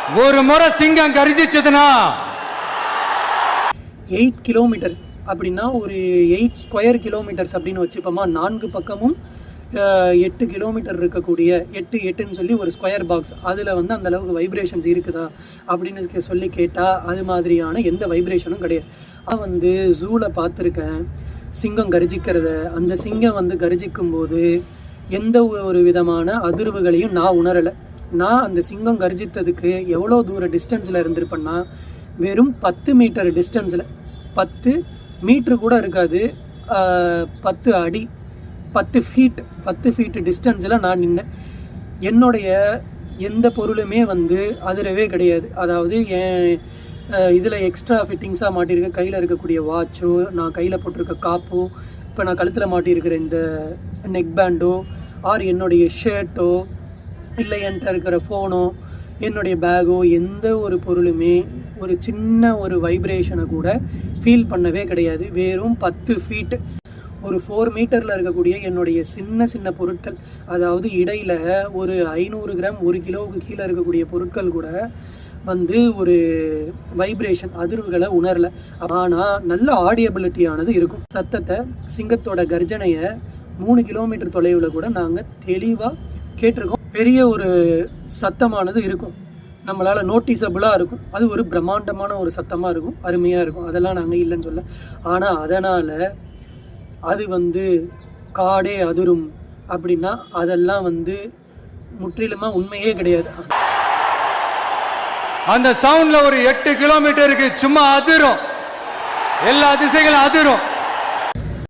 ஒரு முறை சிங்கம் கரிசிச்சதுன்னா 8 கிலோமீட்டர்ஸ் அப்படின்னா ஒரு 8 ஸ்கொயர் கிலோமீட்டர்ஸ் அப்படின்னு வச்சுப்போமா. 4 பக்கமும் 8 கிலோமீட்டர் இருக்கக்கூடிய 8ன்னு சொல்லி ஒரு ஸ்கொயர் பாக்ஸ், அதில் வந்து அந்த அளவுக்கு வைப்ரேஷன்ஸ் இருக்குதா அப்படின்னு சொல்லி கேட்டால் அது மாதிரியான எந்த வைப்ரேஷனும் கிடையாது. நான் வந்து ஜூவில் பார்த்துருக்கேன் சிங்கம் கர்ஜிக்கிறத. அந்த சிங்கம் வந்து கர்ஜிக்கும் போது எந்த ஒரு விதமான அதிர்வுகளையும் நான் உணரலை. நான் அந்த சிங்கம் கர்ஜித்ததுக்கு எவ்வளோ தூர டிஸ்டன்ஸில் இருந்திருப்பேன்னா, வெறும் 10 மீட்டர் டிஸ்டன்ஸில், 10 மீட்ரு கூட இருக்காது, 10 அடி, 10 ஃபீட் டிஸ்டன்ஸில் நான் நின்னேன். என்னுடைய எந்த பொருளுமே வந்து அதிரவே கிடையாது. அதாவது என் இதில் எக்ஸ்ட்ரா ஃபிட்டிங்ஸாக மாட்டியிருக்க கையில் இருக்கக்கூடிய வாட்சோ, நான் கையில் போட்டிருக்க காப்போ, இப்போ நான் கழுத்தில் மாட்டியிருக்கிற இந்த நெக் பேண்டோ, ஆர் என்னுடைய ஷர்ட்டோ, இல்லை என்கிட்ட இருக்கிற ஃபோனோ, என்னுடைய பேகோ, எந்த ஒரு பொருளுமே ஒரு சின்ன ஒரு வைப்ரேஷனை கூட ஃபீல் பண்ணவே கிடையாது. வெறும் 10 ஃபீட், ஒரு 4 மீட்டரில் இருக்கக்கூடிய என்னுடைய சின்ன பொருட்கள், அதாவது இடையில் ஒரு 500 கிராம் 1 கிலோவுக்கு கீழே இருக்கக்கூடிய பொருட்கள் கூட வந்து ஒரு வைப்ரேஷன் அதிர்வுகளை உணரலை. ஆனால் நல்ல ஆடியபிலிட்டியானது இருக்கும். சத்தத்தை, சிங்கத்தோட கர்ஜனையை 3 கிலோமீட்டர் தொலைவில் கூட நாங்கள் தெளிவாக கேட்டிருக்கோம். பெரிய ஒரு சத்தமானது இருக்கும், நம்மளால் நோட்டீஸபிளாக இருக்கும். அது ஒரு பிரம்மாண்டமான ஒரு சத்தமாக இருக்கும், அருமையாக இருக்கும். அதெல்லாம் நாங்கள் இல்லைன்னு சொல்ல. ஆனால் அதனால் அது வந்து காடே அதிரும் அப்படின்னா அதெல்லாம் வந்து முற்றிலுமாக உண்மையே கிடையாது. அந்த சவுண்ட்ல ஒரு 8 கிலோமீட்டருக்கு சும்மா அதிரும், எல்லா திசைகளும் அதிரும்.